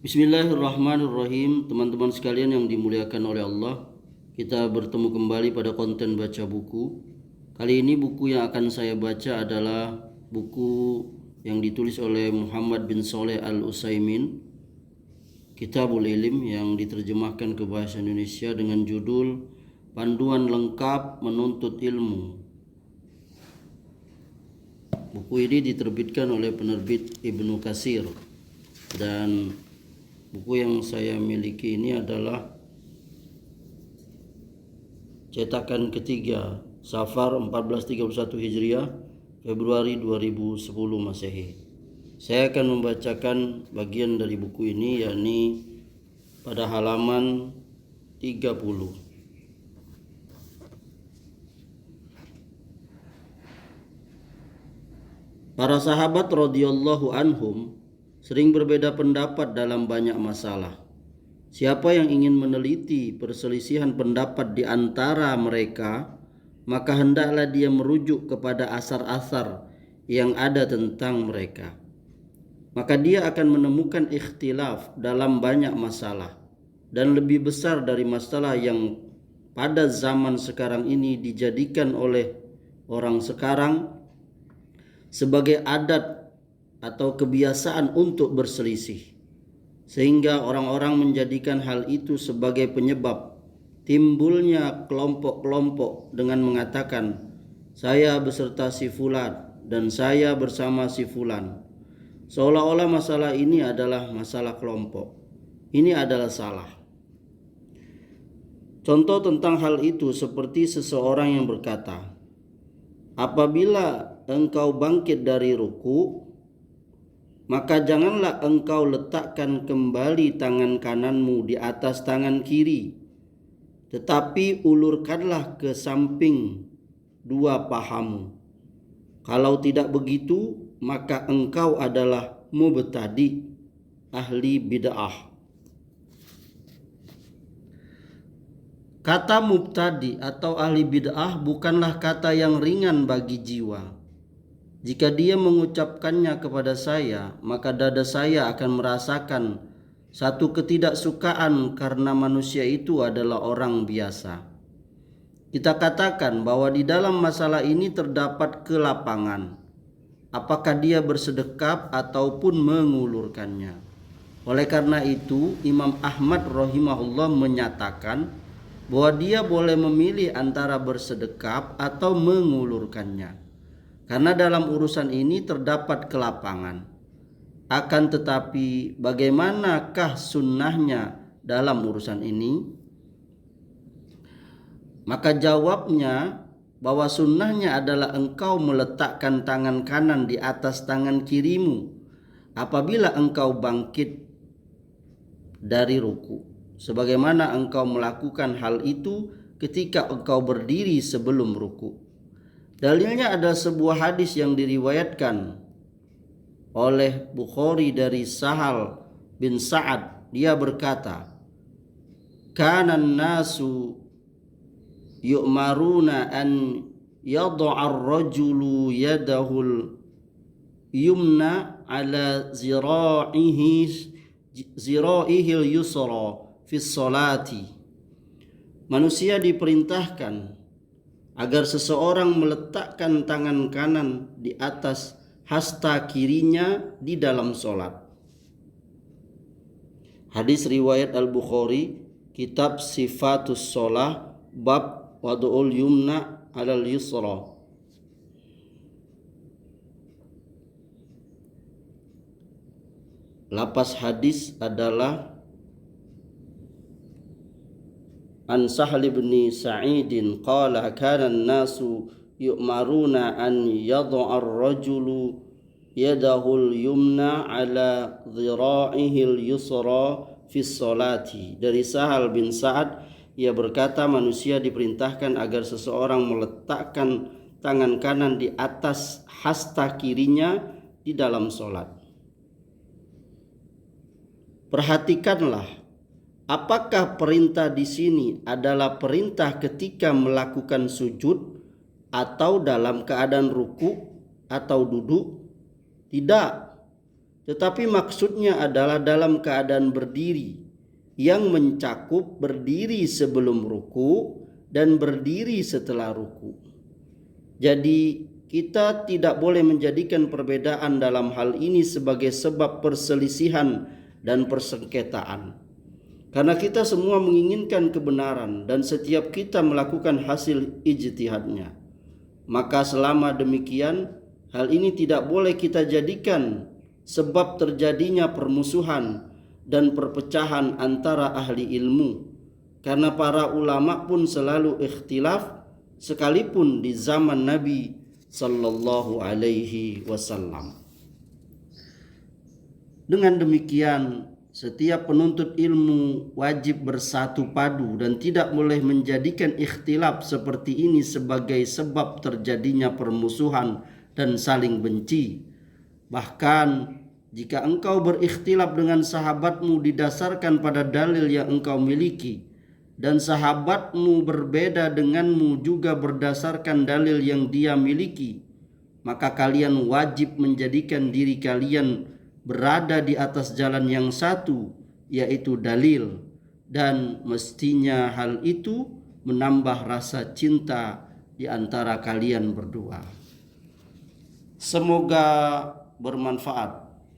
Bismillahirrahmanirrahim. Teman-teman sekalian yang dimuliakan oleh Allah, kita bertemu kembali pada konten baca buku. Kali ini buku yang akan saya baca adalah buku yang ditulis oleh Muhammad bin Shalih Al-Utsaimin, Kitabul Ilm, yang diterjemahkan ke bahasa Indonesia dengan judul Panduan Lengkap Menuntut Ilmu. Buku ini diterbitkan oleh penerbit Ibnu Katsir, dan buku yang saya miliki ini adalah cetakan ketiga, Safar 1431 Hijriah, Februari 2010 Masehi. Saya akan membacakan bagian dari buku ini, yakni pada halaman 30. Para sahabat radhiyallahu anhum sering berbeda pendapat dalam banyak masalah. Siapa yang ingin meneliti perselisihan pendapat di antara mereka, maka hendaklah dia merujuk kepada asar-asar yang ada tentang mereka. Maka dia akan menemukan ikhtilaf dalam banyak masalah, dan lebih besar dari masalah yang pada zaman sekarang ini dijadikan oleh orang sekarang sebagai adat atau kebiasaan untuk berselisih, sehingga orang-orang menjadikan hal itu sebagai penyebab timbulnya kelompok-kelompok dengan mengatakan, saya beserta si fulan dan saya bersama si fulan, seolah-olah masalah ini adalah masalah kelompok. Ini adalah salah. Contoh tentang hal itu seperti seseorang yang berkata, apabila engkau bangkit dari ruku, maka janganlah engkau letakkan kembali tangan kananmu di atas tangan kiri, tetapi ulurkanlah ke samping dua pahamu. Kalau tidak begitu, maka engkau adalah mubtadi, ahli bid'ah. Kata mubtadi atau ahli bid'ah bukanlah kata yang ringan bagi jiwa. Jika dia mengucapkannya kepada saya, maka dada saya akan merasakan satu ketidaksukaan karena manusia itu adalah orang biasa. Kita katakan bahwa di dalam masalah ini terdapat kelapangan, apakah dia bersedekap ataupun mengulurkannya. Oleh karena itu, Imam Ahmad rahimahullah menyatakan bahwa dia boleh memilih antara bersedekap atau mengulurkannya, karena dalam urusan ini terdapat kelapangan. Akan tetapi bagaimanakah sunnahnya dalam urusan ini? Maka jawabnya bahwa sunnahnya adalah engkau meletakkan tangan kanan di atas tangan kirimu apabila engkau bangkit dari ruku, sebagaimana engkau melakukan hal itu ketika engkau berdiri sebelum ruku. Dalilnya adalah sebuah hadis yang diriwayatkan oleh Bukhari dari Sahal bin Sa'ad. Dia berkata, kanan nasu yu'maruna an yad'ar rajulu yadahul yumna ala zira'ihil yusra fi sholati. Manusia diperintahkan agar seseorang meletakkan tangan kanan di atas hasta kirinya di dalam sholat. Hadis riwayat Al-Bukhari, Kitab Sifatus Sholah, bab wadu'ul yumna alal yusra. Lapas hadis adalah an Sahal bin Sa'idin qala kana an-nasu yu'maruna an yad'a ar-rajulu yadahul yumna ala dhira'ihil yusra fi sholati. Dari Sahal bin Sa'ad, ia berkata, manusia diperintahkan agar seseorang meletakkan tangan kanan di atas hasta kirinya di dalam sholat. Perhatikanlah, apakah perintah di sini adalah perintah ketika melakukan sujud atau dalam keadaan ruku atau duduk? Tidak. tetapi maksudnya adalah dalam keadaan berdiri, yang mencakup berdiri sebelum ruku dan berdiri setelah ruku. Jadi kita tidak boleh menjadikan perbedaan dalam hal ini sebagai sebab perselisihan dan persengketaan. Karena kita semua menginginkan kebenaran dan setiap kita melakukan hasil ijtihadnya. Maka selama demikian, hal ini tidak boleh kita jadikan sebab terjadinya permusuhan dan perpecahan antara ahli ilmu. Karena para ulama pun selalu ikhtilaf sekalipun di zaman Nabi sallallahu alaihi wasallam. Dengan demikian, setiap penuntut ilmu wajib bersatu padu dan tidak boleh menjadikan ikhtilaf seperti ini sebagai sebab terjadinya permusuhan dan saling benci. Bahkan jika engkau berikhtilaf dengan sahabatmu didasarkan pada dalil yang engkau miliki, dan sahabatmu berbeda denganmu juga berdasarkan dalil yang dia miliki, maka kalian wajib menjadikan diri kalian berada di atas jalan yang satu, yaitu dalil, dan mestinya hal itu menambah rasa cinta di antara kalian berdua. Semoga bermanfaat.